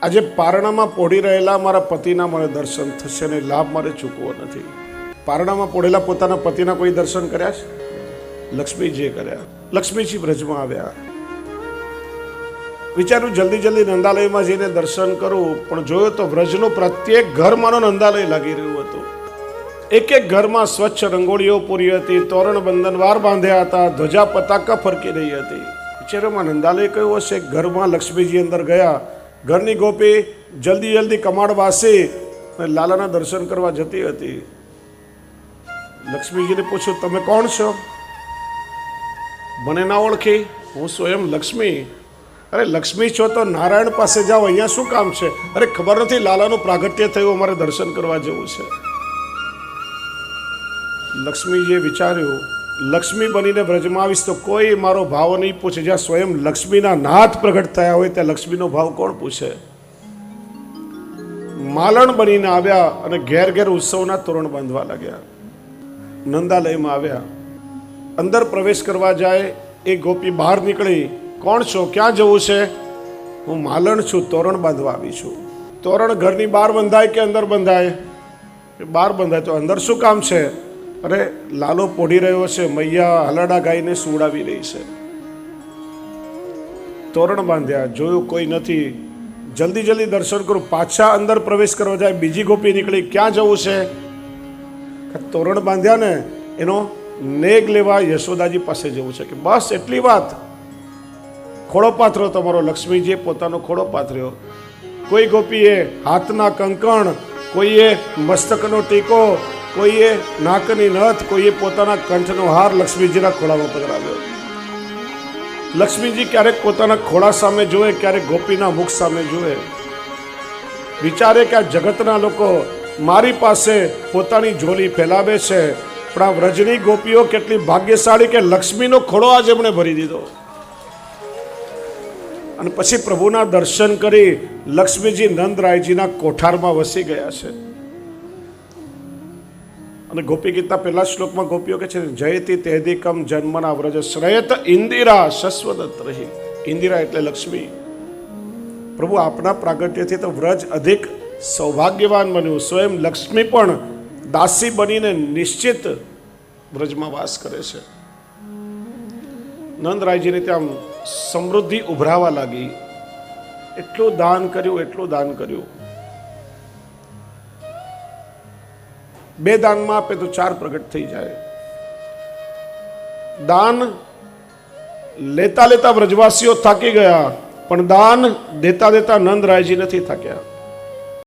આજે પારણામાં પોઢી રહેલા મારા પતિના મને દર્શન થશે ને લાભ મારે ચૂકવો નથી. પારણામાં પોઢેલા પોતાના પતિના કોઈ દર્શન કર્યા છે? લક્ષ્મીજીએ કર્યા. લક્ષ્મીજી વ્રજમાં આવ્યા. વિચાર્યું જલ્દી જલ્દી નંદાલયમાં જઈને દર્શન કરું, પણ જોયો તો વ્રજનું પ્રત્યેક ઘરમાંનો નંદાલય લાગી રહ્યું હતું. એક એક ઘરમાં સ્વચ્છ રંગોળીઓ પૂરી હતી, તોરણ બંધનવાર બાંધ્યા હતા, ધ્વજા પતાકા ફરકી રહી હતી. વિચારોમાં નંદાલય કયું હશે? ઘરમાં લક્ષ્મીજી અંદર ગયા. ઘરની ગોપી જલ્દી જલ્દી કમાડ વાસી અને લાલાના દર્શન કરવા જતી હતી. લક્ષ્મીજીને પૂછ્યું, તમે કોણ છો? મને ના ઓળખી? હું સ્વયં લક્ષ્મી. અરે લક્ષ્મી છો તો નારાયણ પાસે જાઓ, અહીંયા શું કામ છે? અરે ખબર નથી લાલાનું પ્રાગટ્ય થયું, અમારે દર્શન કરવા જવું છે. લક્ષ્મીજીએ વિચાર્યું, લક્ષ્મી બનીને વ્રજમાં આવીશ તો કોઈ મારો ભાવ નહીં પૂછે. જ્યાં સ્વયં લક્ષ્મીના નાથ પ્રગટ થયા હોય ત્યાં લક્ષ્મીનો ભાવ કોણ પૂછે? માલણ બનીને આવ્યા અને ઘેર ઘેર ઉત્સવના તોરણ બાંધવા લાગ્યા. નંદાલયમાં આવ્યા, અંદર પ્રવેશ કરવા જાય એ ગોપી બહાર નીકળી. કોણ છો? ક્યાં જવું છે? હું માલણ છું, તોરણ બાંધવા આવી છું. તોરણ ઘરની બહાર બંધાય કે અંદર બંધાય? બહાર બંધાય. તો અંદર શું કામ છે? અરે લાલો પોઢી રહ્યો છે, મૈયા હલાડા ગાઈને સુવડાવી રહી છે. તોરણ બાંધ્યા, જોયું કોઈ નથી. જલ્દી જલ્દી દર્શન કરું, પાછા અંદર પ્રવેશ કરવા જાય. બીજી ગોપી નીકળી, ક્યાં જવું છે? તોરણ બાંધ્યા ને એનો નેગ લેવા યશોદાજી પાસે જવું છે. કે બસ એટલી વાત. ખોળો પાથરો તમારો. લક્ષ્મીજીએ પોતાનો ખોળો પાથર્યો. કોઈ ગોપીએ હાથના કંકણ, કોઈએ મસ્તકનો ટીકો, કોઈએ નાકની નથ, કોઈએ પોતાના કંઠનો હાર લક્ષ્મીજીના ખોળામાં પધરાવ્યો. લક્ષ્મીજી ક્યારેક પોતાના ખોળા સામે જુએ, ક્યારેક ગોપીના મુખ સામે જુએ. વિચારે કે આ જગતના લોકો મારી પાસે પોતાની ઝોલી ફેલાવે છે, પણ આ વ્રજની ગોપીઓ કેટલી ભાગ્યશાળી કે લક્ષ્મીનો ખોળો આજે એમણે ભરી દીધો. અને પછી પ્રભુના દર્શન કરી લક્ષ્મીજી નંદરાયજીના કોઠારમાં વસી ગયા છે. અને ગોપી ગીતા પહેલા શ્લોકમાં ગોપીઓ કે છે, જયતિ તેદિકમ જન્મના વ્રજ શ્રેયત ઇન્દિરા શશ્વદત રહી. ઇન્દિરા એટલે લક્ષ્મી. પ્રભુ આપના પ્રાગટ્યથી તો વ્રજ અધિક સૌભાગ્યવાન બન્યું. સ્વયં લક્ષ્મી પણ દાસી બનીને નિશ્ચિત વ્રજમાં વાસ કરે છે. નંદરાયજીને ત્યાં સમૃદ્ધિ ઉભરાવા લાગી. એટલું દાન કર્યું, એટલું દાન કર્યું. 2 દાનમાં આપે તો 4 પ્રગટ થઈ જાય. દાન લેતા લેતા વ્રજવાસીઓ થાકી ગયા, પણ દાન દેતા દેતા નંદરાયજી નથી થાક્યા.